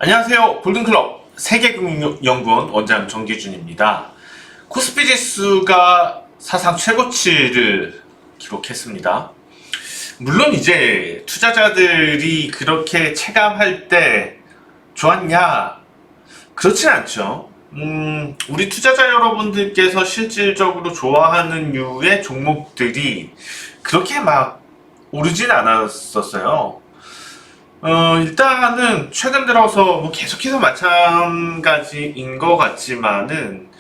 안녕하세요. 골든클럽 세계금융연구원 원장 정기준입니다. 코스피 지수가 사상 최고치를 기록했습니다. 물론 이제 투자자들이 그렇게 체감할 때 좋았냐? 그렇진 않죠. 우리 투자자 여러분들께서 실질적으로 좋아하는 류의 종목들이 그렇게 막 오르진 않았었어요. 일단은 최근 들어서 뭐 계속해서 마찬가지인 것 같지만은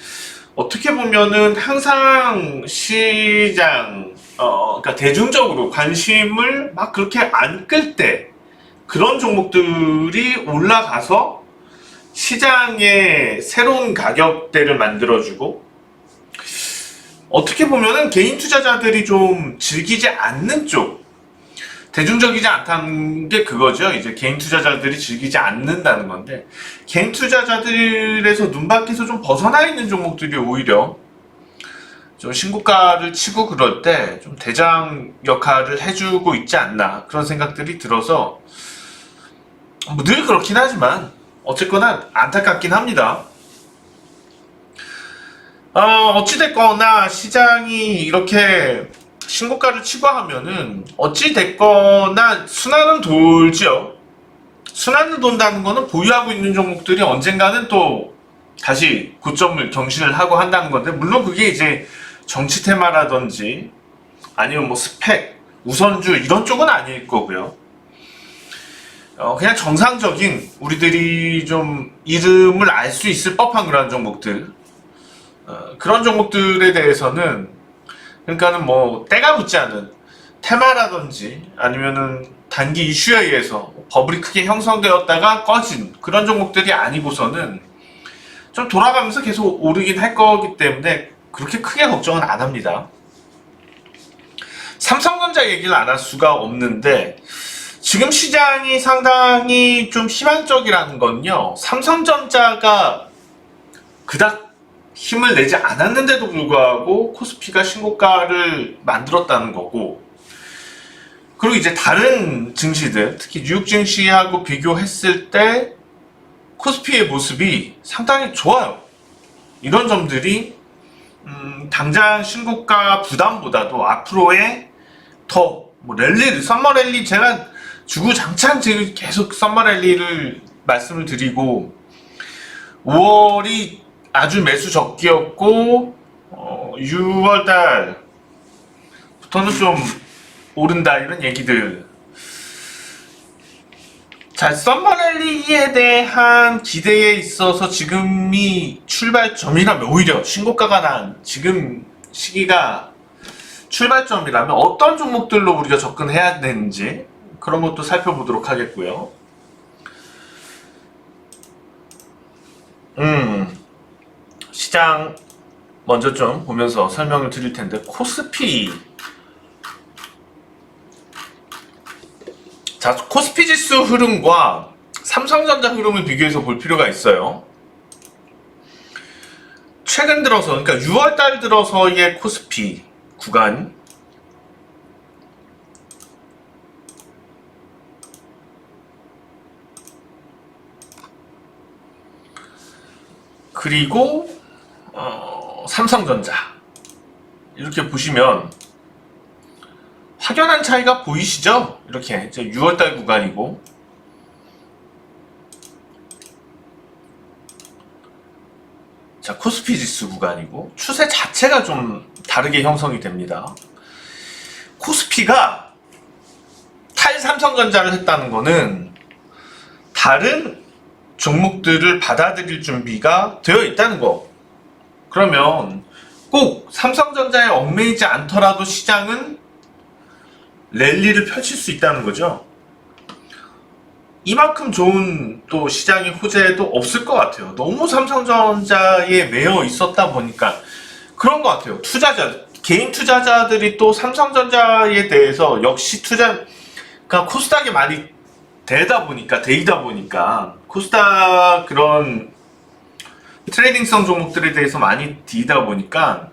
어떻게 보면은 항상 시장, 그러니까 대중적으로 관심을 막 그렇게 안 끌 때 그런 종목들이 올라가서 시장에 새로운 가격대를 만들어주고 어떻게 보면은 개인 투자자들이 좀 즐기지 않는 쪽, 대중적이지 않다는 게 그거죠. 이제 개인 투자자들이 즐기지 않는다는 건데, 개인 투자자들에서 눈밖에서 좀 벗어나 있는 종목들이 오히려 좀 신고가를 치고 그럴 때 좀 대장 역할을 해주고 있지 않나, 그런 생각들이 들어서 뭐 늘 그렇긴 하지만 어쨌거나 안타깝긴 합니다. 어찌됐거나 시장이 이렇게 신고가를 치고 하면은 어찌됐거나 순환은 돌죠. 순환을 돈다는 거는 보유하고 있는 종목들이 언젠가는 또 다시 고점을 경신을 하고 한다는 건데, 물론 그게 이제 정치 테마라든지 아니면 뭐 스펙, 우선주 이런 쪽은 아닐 거고요. 그냥 정상적인 우리들이 좀 이름을 알 수 있을 법한 그런 종목들, 그런 종목들에 대해서는, 그러니까는 뭐 때가 묻지 않은 테마라든지 아니면은 단기 이슈에 의해서 버블이 크게 형성되었다가 꺼진 그런 종목들이 아니고서는 좀 돌아가면서 계속 오르긴 할 거기 때문에 그렇게 크게 걱정은 안 합니다. 삼성전자 얘기를 안 할 수가 없는데, 지금 시장이 상당히 좀 희망적이라는 건요, 삼성전자가 그닥 힘을 내지 않았는데도 불구하고 코스피가 신고가를 만들었다는 거고, 그리고 이제 다른 증시들, 특히 뉴욕 증시하고 비교했을 때 코스피의 모습이 상당히 좋아요. 이런 점들이 당장 신고가 부담보다도 앞으로의 더 뭐 랠리를, 썸머 랠리, 제가 주구장창 지금 계속 썸머 랠리를 말씀을 드리고, 5월이 아주 매수 적기였고 6월달부터는 좀 오른다, 이런 얘기들. 자, 썸머랠리에 대한 기대에 있어서 지금이 출발점이라면, 오히려 신고가가 난 지금 시기가 출발점이라면 어떤 종목들로 우리가 접근해야 되는지 그런 것도 살펴보도록 하겠고요. 시장 먼저 좀 보면서 설명을 드릴 텐데, 코스피. 자, 코스피 지수 흐름과 삼성전자 흐름을 비교해서 볼 필요가 있어요. 최근 들어서, 그러니까 6월달 들어서의 코스피 구간, 그리고 삼성전자 이렇게 보시면 확연한 차이가 보이시죠? 이렇게 이제 6월달 구간이고, 자, 코스피 지수 구간이고, 추세 자체가 좀 다르게 형성이 됩니다. 코스피가 탈삼성전자를 했다는 거는 다른 종목들을 받아들일 준비가 되어 있다는 거. 그러면 꼭 삼성전자에 얽매이지 않더라도 시장은 랠리를 펼칠 수 있다는 거죠. 이만큼 좋은 또 시장의 호재도 없을 것 같아요. 너무 삼성전자에 매여 있었다 보니까 그런 것 같아요. 개인 투자자들이 또 삼성전자에 대해서 역시 그러니까 코스닥에 많이 데이다 보니까 코스닥 그런 트레이딩성 종목들에 대해서 많이 디다 보니까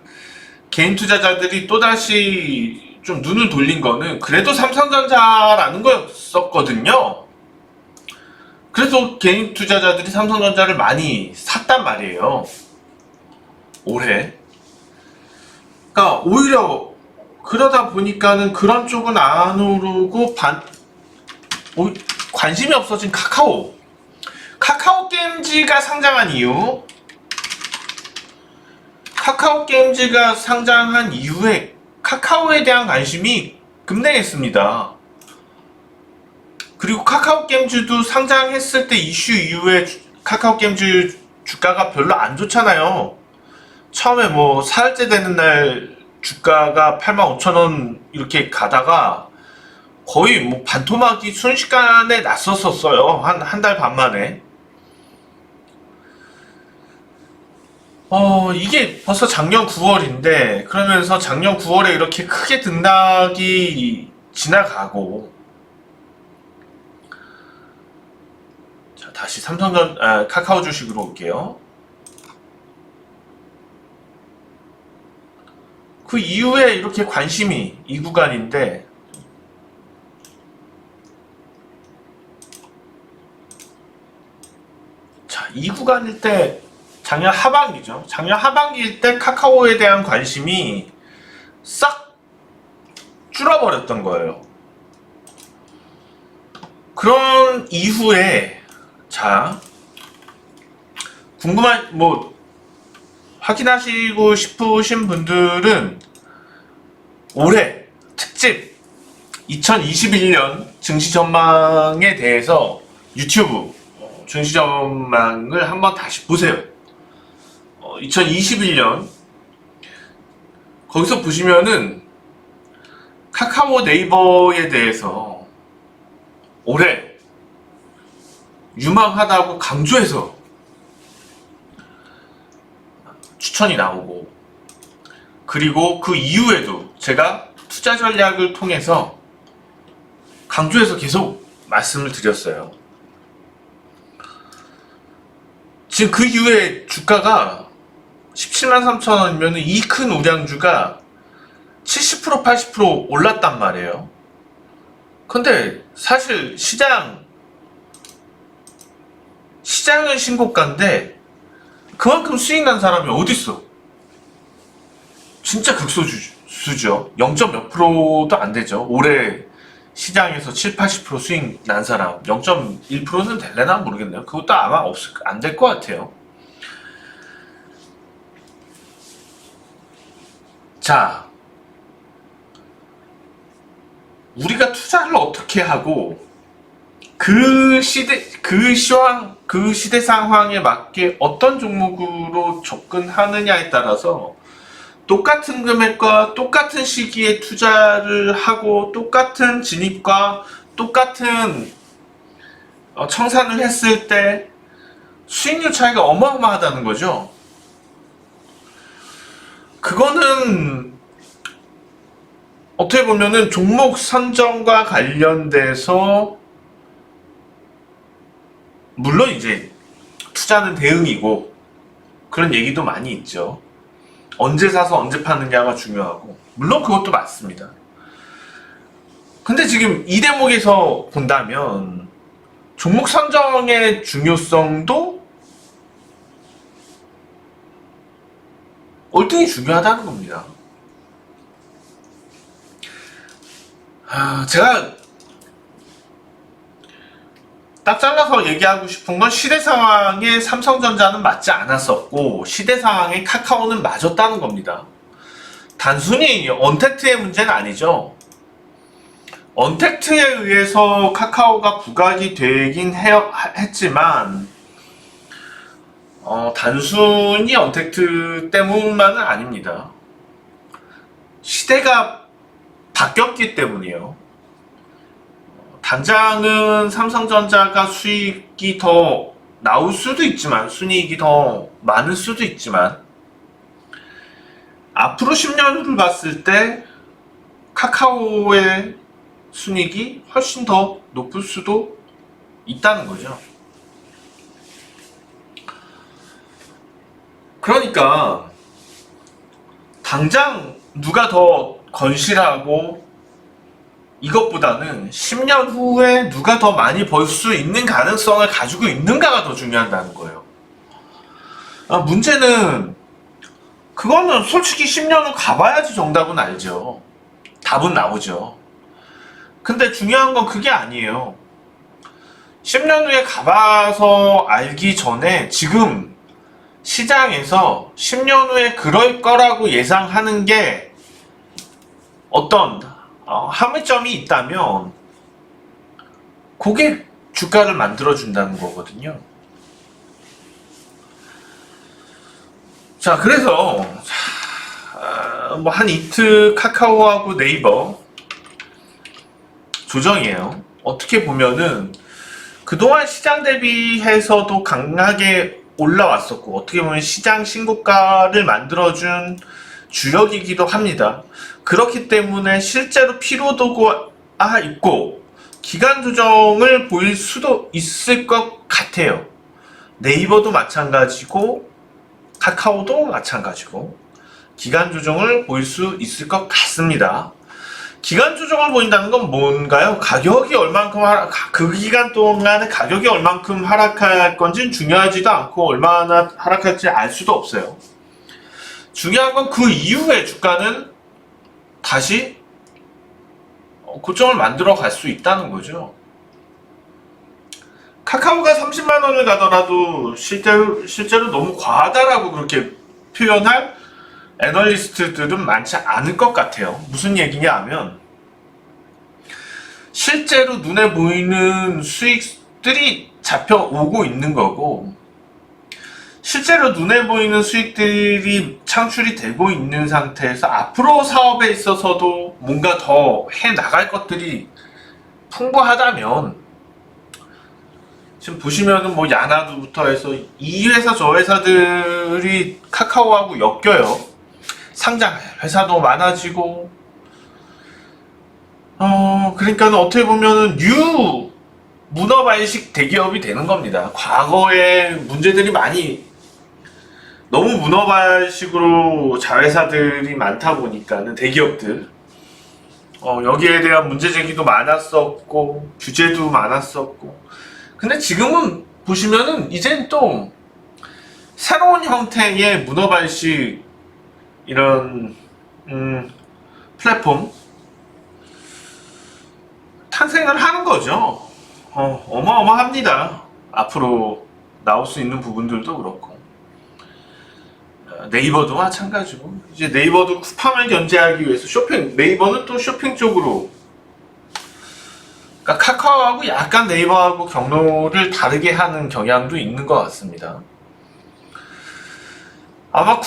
개인 투자자들이 또다시 좀 눈을 돌린 거는 그래도 삼성전자라는 거였었거든요. 그래서 그래서 개인 투자자들이 삼성전자를 많이 샀단 말이에요. 올해. 그러니까 오히려 그러다 보니까는 그런 쪽은 안 오르고 관심이 없어진 카카오 게임즈가 상장한 이유, 카카오 게임즈가 상장한 이후에 카카오에 대한 관심이 급냉했습니다. 그리고 카카오 게임즈도 상장했을 때 이슈 이후에 카카오 게임즈 주가가 별로 안 좋잖아요. 처음에 뭐 사흘째 되는 날 주가가 85,000원 이렇게 가다가 거의 뭐 반토막이 순식간에 났었어요. 한 달 반 만에. 이게 벌써 작년 9월인데, 그러면서 작년 9월에 이렇게 크게 등락이 지나가고, 자, 다시 카카오 주식으로 올게요. 그 이후에 이렇게 관심이 이 구간인데, 자, 이 구간일 때 작년 하반기죠. 작년 하반기일 때 카카오에 대한 관심이 싹 줄어버렸던 거예요. 그런 이후에 자, 확인하시고 싶으신 분들은 올해 특집 2021년 증시 전망에 대해서 유튜브 증시 전망을 한번 다시 보세요. 2021년 거기서 보시면은 카카오 네이버에 대해서 올해 유망하다고 강조해서 추천이 나오고, 그리고 그 이후에도 제가 투자 전략을 통해서 강조해서 계속 말씀을 드렸어요. 지금 그 이후에 주가가 173,000원이면 이 큰 우량주가 70% 80% 올랐단 말이에요. 근데 사실 시장은 신고가인데 그만큼 수익 난 사람이 어딨어? 진짜 극소수죠. 0.몇 프로도 안 되죠. 올해 시장에서 7, 80% 수익 난 사람 0.1%는 될래나 모르겠네요. 그것도 아마 안 될 것 같아요. 자, 우리가 투자를 어떻게 하고 그 시대 상황에 맞게 어떤 종목으로 접근하느냐에 따라서 똑같은 금액과 똑같은 시기에 투자를 하고 똑같은 진입과 똑같은 청산을 했을 때 수익률 차이가 어마어마하다는 거죠. 그거는 어떻게 보면은 종목 선정과 관련돼서 물론 이제 투자는 대응이고 그런 얘기도 많이 있죠. 언제 사서 언제 파느냐가 중요하고, 물론 그것도 맞습니다. 근데 지금 이 대목에서 본다면 종목 선정의 중요성도 월등히 중요하다는 겁니다. 제가 딱 잘라서 얘기하고 싶은 건 시대 상황에 삼성전자는 맞지 않았었고 시대 상황에 카카오는 맞았다는 겁니다. 단순히 언택트의 문제는 아니죠. 언택트에 의해서 카카오가 부각이 되긴 했지만 단순히 언택트 때문만은 아닙니다. 시대가 바뀌었기 때문이에요. 당장은 삼성전자가 수익이 더 나올 수도 있지만, 순이익이 더 많을 수도 있지만, 앞으로 10년 후를 봤을 때 카카오의 순이익이 훨씬 더 높을 수도 있다는 거죠. 그러니까 당장 누가 더 건실하고 이것보다는 10년 후에 누가 더 많이 벌 수 있는 가능성을 가지고 있는가가 더 중요하다는 거예요. 문제는 그거는 솔직히 10년 후 가봐야지 정답은 알죠. 답은 나오죠. 근데 중요한 건 그게 아니에요. 10년 후에 가봐서 알기 전에 지금 시장에서 10년 후에 그럴 거라고 예상하는 게 어떤 함의점이 있다면 그게 주가를 만들어준다는 거거든요. 자, 그래서 뭐 한 이틀 카카오하고 네이버 조정이에요. 어떻게 보면은 그동안 시장 대비해서도 강하게 올라왔었고 어떻게 보면 시장 신고가를 만들어준 주력이기도 합니다. 그렇기 때문에 실제로 피로도가 있고 기간 조정을 보일 수도 있을 것 같아요. 네이버도 마찬가지고 카카오도 마찬가지고 기간 조정을 보일 수 있을 것 같습니다. 기간 조정을 보인다는 건 뭔가요? 가격이 얼만큼 그 기간 동안에 가격이 얼만큼 하락할 건지는 중요하지도 않고 얼마나 하락할지 알 수도 없어요. 중요한 건 그 이후에 주가는 다시 고점을 만들어 갈 수 있다는 거죠. 카카오가 30만 원을 가더라도 실제로 너무 과하다라고 그렇게 표현할 애널리스트들은 많지 않을 것 같아요. 무슨 얘기냐 하면 실제로 눈에 보이는 수익들이 잡혀오고 있는 거고 실제로 눈에 보이는 수익들이 창출이 되고 있는 상태에서 앞으로 사업에 있어서도 뭔가 더 해나갈 것들이 풍부하다면 지금 보시면은 뭐 야나두부터 해서 이 회사 저 회사들이 카카오하고 엮여요. 상장 회사도 많아지고 그러니까 어떻게 보면은 뉴 문어발식 대기업이 되는 겁니다. 과거에 문제들이 많이 너무 문어발식으로 자회사들이 많다 보니까는 대기업들 여기에 대한 문제 제기도 많았었고 규제도 많았었고 근데 지금은 보시면은 이젠 또 새로운 형태의 문어발식 이런 플랫폼 탄생을 하는 거죠. 어마어마합니다. 앞으로 나올 수 있는 부분들도 그렇고 네이버도 마찬가지고 이제 네이버도 쿠팡을 견제하기 위해서 네이버는 또 쇼핑 쪽으로 그러니까 카카오하고 약간 네이버하고 경로를 다르게 하는 경향도 있는 것 같습니다. 아마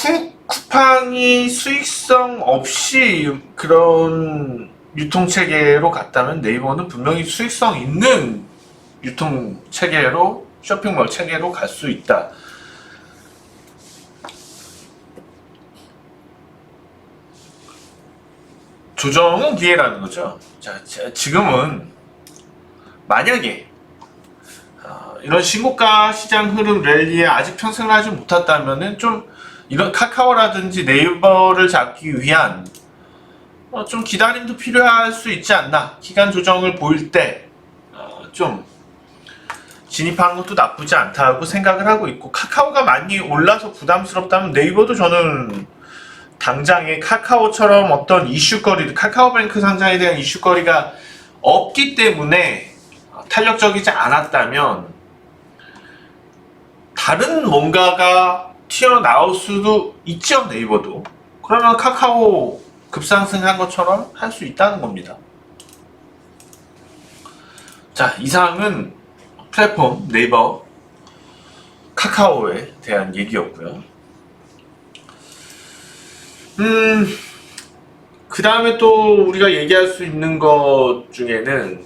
쿠팡이 수익성 없이 그런 유통체계로 갔다면 네이버는 분명히 수익성 있는 유통체계로 쇼핑몰 체계로 갈 수 있다. 조정은 기회라는 거죠. 자, 지금은 만약에 이런 신고가 시장 흐름 랠리에 아직 편승을 하지 못했다면은 좀 이런 카카오라든지 네이버를 잡기 위한 좀 기다림도 필요할 수 있지 않나. 기간 조정을 보일 때 좀 진입하는 것도 나쁘지 않다고 생각을 하고 있고 카카오가 많이 올라서 부담스럽다면 네이버도 저는 당장에 카카오처럼 어떤 이슈거리 카카오뱅크 상장에 대한 이슈거리가 없기 때문에 탄력적이지 않았다면 다른 뭔가가 튀어나올 수도 있죠. 네이버도 그러면 카카오 급상승한 것처럼 할 수 있다는 겁니다. 자, 이상은 플랫폼 네이버 카카오에 대한 얘기였고요. 그 다음에 또 우리가 얘기할 수 있는 것 중에는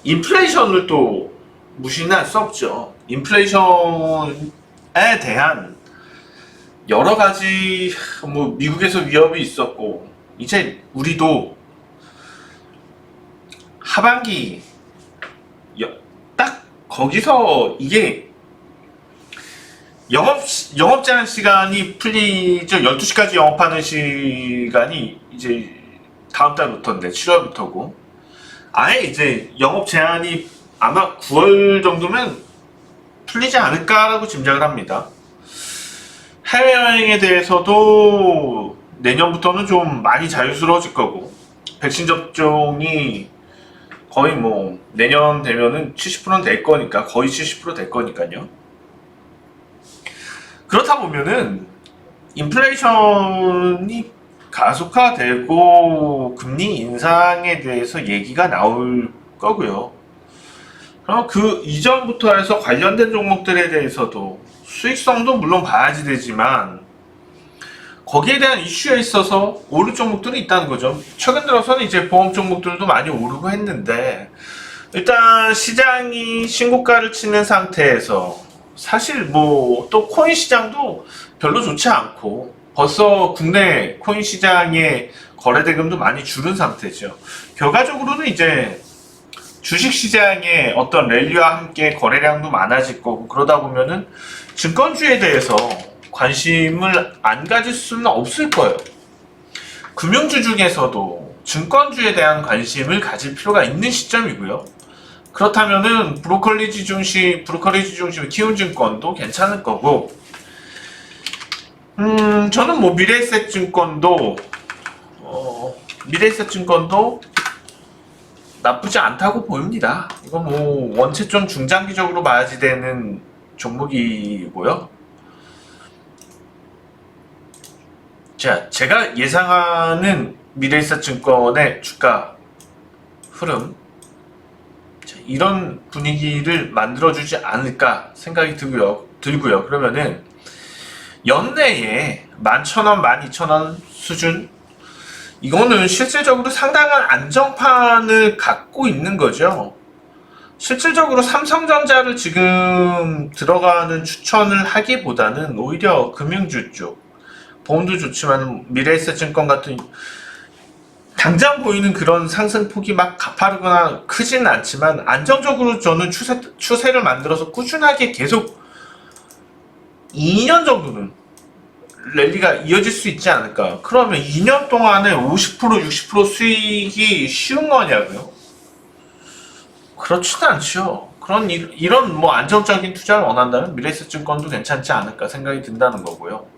인플레이션을 또 무시는 할 수 없죠. 인플레이션에 대한 여러 가지 뭐 미국에서 위협이 있었고 이제 우리도 하반기 딱 거기서 이게 영업 제한 시간이 풀리죠. 12시까지 영업하는 시간이 이제 다음 달부터인데 7월부터고 아예 이제 영업 제한이 아마 9월 정도면 풀리지 않을까라고 짐작을 합니다. 해외여행에 대해서도 내년부터는 좀 많이 자유스러워질 거고 백신 접종이 거의 뭐 내년 되면은 70%는 될 거니까 거의 70%될 거니까요. 그렇다 보면은 인플레이션이 가속화되고 금리 인상에 대해서 얘기가 나올 거고요. 그럼 그 이전부터 해서 관련된 종목들에 대해서도 수익성도 물론 봐야지 되지만 거기에 대한 이슈에 있어서 오를 종목들이 있다는 거죠. 최근 들어서는 이제 보험 종목들도 많이 오르고 했는데 일단 시장이 신고가를 치는 상태에서 사실 뭐 또 코인 시장도 별로 좋지 않고 벌써 국내 코인 시장의 거래 대금도 많이 줄은 상태죠. 결과적으로는 이제 주식시장의 어떤 랠리와 함께 거래량도 많아질 거고 그러다 보면은 증권주에 대해서 관심을 안 가질 수는 없을 거예요. 금융주 중에서도 증권주에 대한 관심을 가질 필요가 있는 시점이고요. 그렇다면은 브로커리지 중심 키움증권도 괜찮을 거고 저는 뭐 미래에셋증권도 나쁘지 않다고 보입니다. 이거 뭐 원체 좀 중장기적으로 봐야지 되는 종목이고요. 자, 제가 예상하는 미래에셋증권의 주가 흐름 이런 분위기를 만들어주지 않을까 생각이 들고요. 그러면은 연내에 11,000원, 12,000원 수준 이거는 실질적으로 상당한 안정판을 갖고 있는 거죠. 실질적으로 삼성전자를 지금 들어가는 추천을 하기보다는 오히려 금융주 쪽 보험도 좋지만 미래에셋증권 같은 당장 보이는 그런 상승폭이 막 가파르거나 크지는 않지만 안정적으로 저는 추세를 만들어서 꾸준하게 계속 2년 정도는 랠리가 이어질 수 있지 않을까. 그러면 2년 동안에 50% 60% 수익이 쉬운 거냐고요? 그렇지는 않죠. 이런 뭐 안정적인 투자를 원한다면 미래에셋증권도 괜찮지 않을까 생각이 든다는 거고요.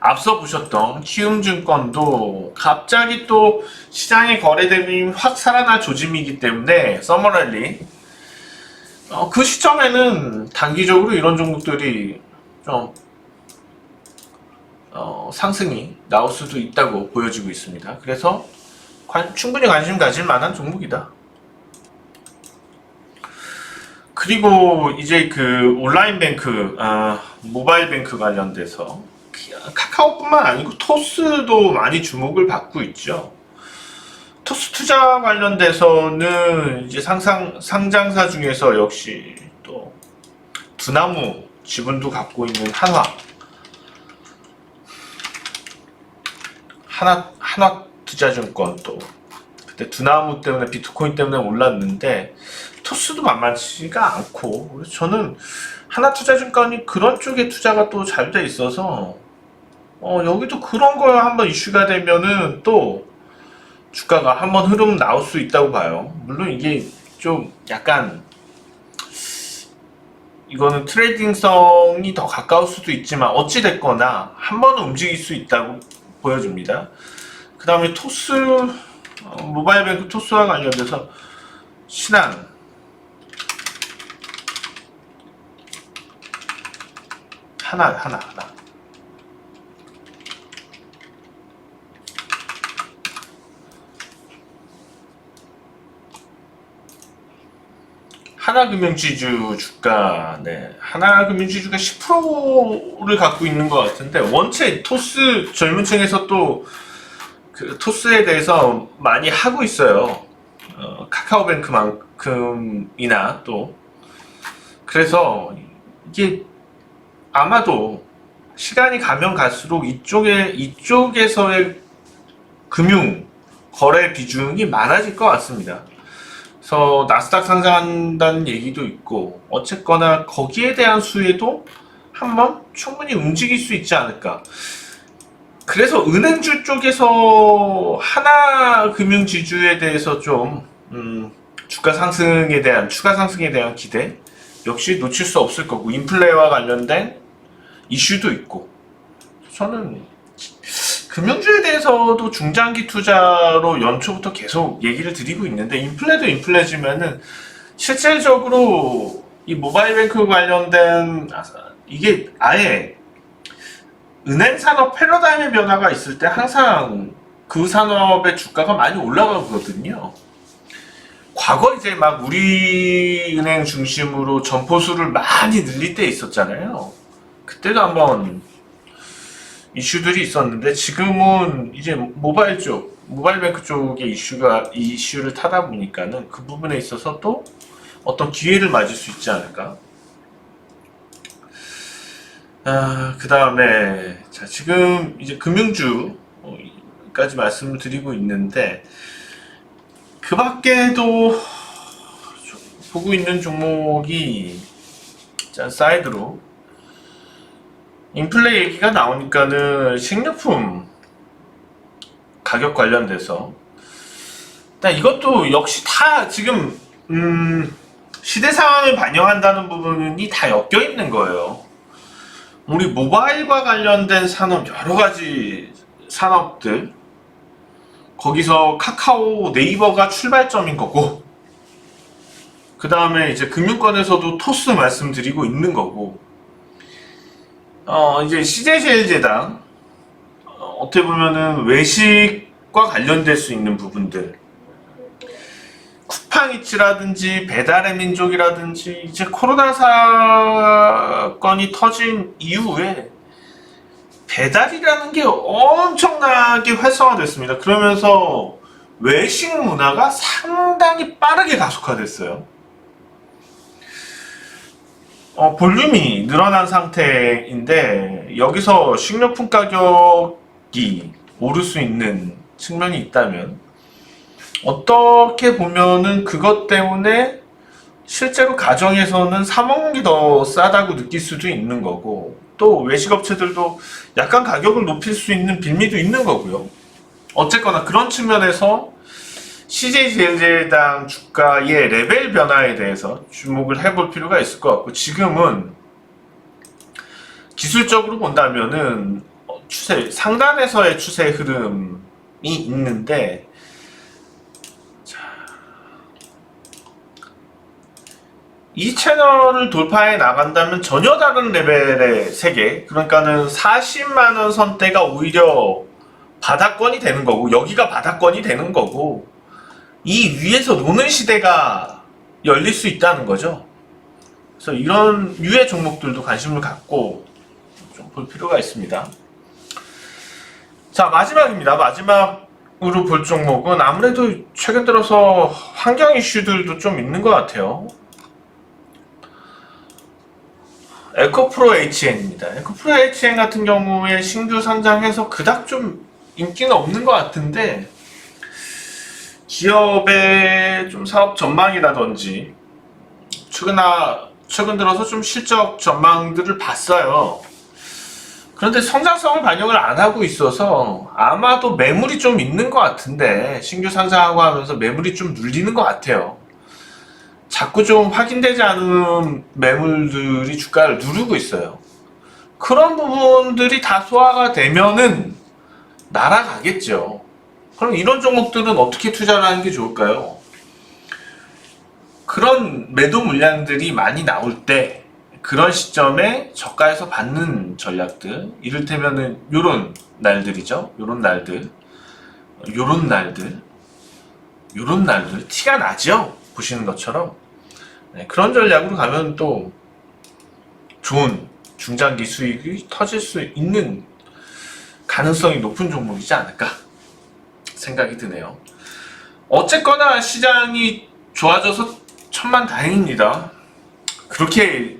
앞서 보셨던 키움증권도 갑자기 또 시장의 거래 대금이 확 살아날 조짐이기 때문에 서머랠리 그 시점에는 단기적으로 이런 종목들이 좀 상승이 나올 수도 있다고 보여지고 있습니다. 그래서 충분히 관심 가질 만한 종목이다. 그리고 이제 그 온라인 뱅크, 모바일 뱅크 관련돼서 카카오뿐만 아니고 토스도 많이 주목을 받고 있죠. 토스 투자 관련돼서는 이제 상장사 중에서 역시 또 두나무 지분도 갖고 있는 하나투자증권 또 그때 두나무 때문에 비트코인 때문에 올랐는데 토스도 만만치가 않고 그래서 저는 하나투자증권이 그런 쪽에 투자가 또 잘 돼 있어서 여기도 그런 거 한번 이슈가 되면은 또 주가가 한번 흐름 나올 수 있다고 봐요. 물론 이게 좀 약간 이거는 트레이딩성이 더 가까울 수도 있지만 어찌 됐거나 한 번은 움직일 수 있다고 보여집니다. 그 다음에 토스 모바일 뱅크 토스와 관련돼서 신한 하나 하나금융지주 주가, 하나금융지주가 10%를 갖고 있는 것 같은데, 원체 토스 젊은 층에서 또 그 토스에 대해서 많이 하고 있어요. 카카오뱅크만큼이나 또. 그래서 이게 아마도 시간이 가면 갈수록 이쪽에서의 금융 거래 비중이 많아질 것 같습니다. 그래서 나스닥 상장한다는 얘기도 있고 어쨌거나 거기에 대한 수혜도 한번 충분히 움직일 수 있지 않을까. 그래서 은행주 쪽에서 하나금융지주에 대해서 좀 주가 상승에 대한 추가 상승에 대한 기대 역시 놓칠 수 없을 거고, 인플레와 관련된 이슈도 있고, 저는 금융주에 대해서도 중장기 투자로 연초부터 계속 얘기를 드리고 있는데, 인플레도 인플레지만은 실질적으로 이 모바일 뱅크 관련된 이게 아예 은행 산업 패러다임의 변화가 있을 때 항상 그 산업의 주가가 많이 올라가거든요. 과거 이제 막 우리은행 중심으로 점포수를 많이 늘릴 때 있었잖아요. 그때도 한번 이슈들이 있었는데, 지금은 이제 모바일 쪽, 모바일 뱅크 쪽의 이슈를 타다 보니까는 그 부분에 있어서 또 어떤 기회를 맞을 수 있지 않을까. 그 다음에, 자, 지금 이제 금융주까지 말씀을 드리고 있는데, 그 밖에도 보고 있는 종목이, 자, 사이드로, 인플레 얘기가 나오니까는 식료품 가격 관련돼서, 일단 이것도 역시 다 지금, 시대 상황을 반영한다는 부분이 다 엮여 있는 거예요. 우리 모바일과 관련된 산업, 여러 가지 산업들, 거기서 카카오, 네이버가 출발점인 거고, 그 다음에 이제 금융권에서도 토스 말씀드리고 있는 거고, 이제 CJ제일제당, 어떻게 보면은 외식과 관련될 수 있는 부분들, 쿠팡이츠라든지 배달의 민족이라든지, 이제 코로나 사건이 터진 이후에 배달이라는 게 엄청나게 활성화됐습니다. 그러면서 외식 문화가 상당히 빠르게 가속화됐어요. 볼륨이 늘어난 상태인데, 여기서 식료품 가격이 오를 수 있는 측면이 있다면, 어떻게 보면은 그것 때문에 실제로 가정에서는 사 먹는 게 더 싸다고 느낄 수도 있는 거고, 또 외식업체들도 약간 가격을 높일 수 있는 빌미도 있는 거고요. 어쨌거나 그런 측면에서 CJ제일제당 주가의 레벨 변화에 대해서 주목을 해볼 필요가 있을 것 같고, 지금은 기술적으로 본다면은 추세, 상단에서의 추세 흐름이 있는데, 이 채널을 돌파해 나간다면 전혀 다른 레벨의 세계, 그러니까는 40만원 선대가 오히려 바닥권이 되는 거고, 여기가 바닥권이 되는 거고, 이 위에서 노는 시대가 열릴 수 있다는 거죠. 그래서 이런 유의 종목들도 관심을 갖고 좀 볼 필요가 있습니다. 자, 마지막입니다. 마지막으로 볼 종목은 아무래도 최근 들어서 환경 이슈들도 좀 있는 것 같아요. 에코프로 HN입니다. 에코프로 HN 같은 경우에 신규 상장해서 그닥 좀 인기는 없는 것 같은데, 기업의 좀 사업 전망이라든지 최근 들어서 좀 실적 전망들을 봤어요. 그런데 성장성을 반영을 안 하고 있어서 아마도 매물이 좀 있는 것 같은데, 신규 상장하고 하면서 매물이 좀 눌리는 것 같아요. 자꾸 좀 확인되지 않은 매물들이 주가를 누르고 있어요. 그런 부분들이 다 소화가 되면은 날아가겠죠. 그럼 이런 종목들은 어떻게 투자를 하는 게 좋을까요? 그런 매도 물량들이 많이 나올 때, 그런 시점에 저가에서 받는 전략들, 이를테면은 요런 날들이죠. 요런 날들 티가 나죠? 보시는 것처럼. 네, 그런 전략으로 가면 또 좋은 중장기 수익이 터질 수 있는 가능성이 높은 종목이지 않을까 생각이 드네요. 어쨌거나 시장이 좋아져서 천만다행입니다. 그렇게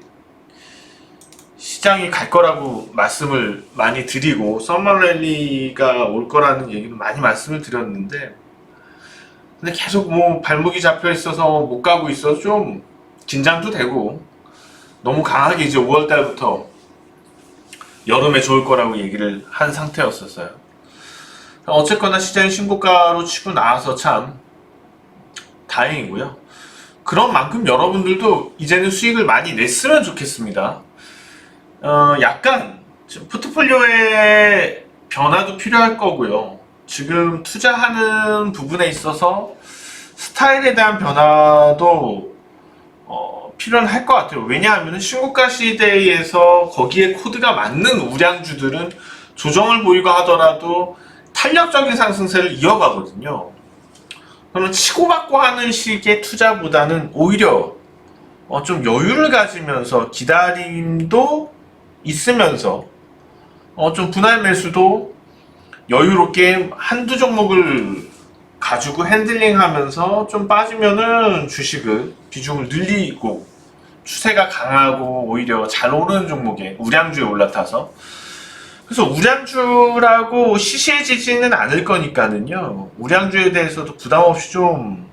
시장이 갈 거라고 말씀을 많이 드리고, 서머랠리가 올 거라는 얘기는 많이 말씀을 드렸는데, 근데 계속 뭐 발목이 잡혀 있어서 못 가고 있어서 좀 긴장도 되고, 너무 강하게 이제 5월달부터 여름에 좋을 거라고 얘기를 한 상태였었어요. 어쨌거나 시장이 신고가로 치고 나와서 참 다행이고요. 그런 만큼 여러분들도 이제는 수익을 많이 냈으면 좋겠습니다. 약간 포트폴리오의 변화도 필요할 거고요. 지금 투자하는 부분에 있어서 스타일에 대한 변화도 필요는 할 것 같아요. 왜냐하면 신고가 시대에서 거기에 코드가 맞는 우량주들은 조정을 보이고 하더라도 탄력적인 상승세를 이어가거든요. 그러면 치고받고 하는 식의 투자보다는 오히려 좀 여유를 가지면서 기다림도 있으면서 좀 분할 매수도 여유롭게 한두 종목을 가지고 핸들링 하면서 좀 빠지면은 주식을 비중을 늘리고 추세가 강하고 오히려 잘 오르는 종목에 우량주에 올라타서, 그래서 우량주라고 시시해지지는 않을 거니까는요, 우량주에 대해서도 부담없이 좀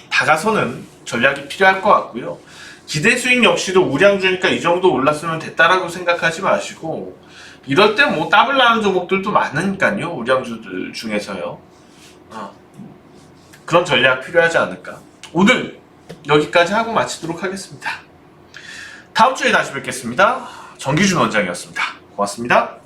다가서는 전략이 필요할 것 같고요. 기대 수익 역시도 우량주니까 이 정도 올랐으면 됐다라고 생각하지 마시고, 이럴 때 뭐 더블 나는 종목들도 많으니까요, 우량주들 중에서요. 그런 전략 필요하지 않을까. 오늘 여기까지 하고 마치도록 하겠습니다. 다음 주에 다시 뵙겠습니다. 정기준 원장이었습니다. 고맙습니다.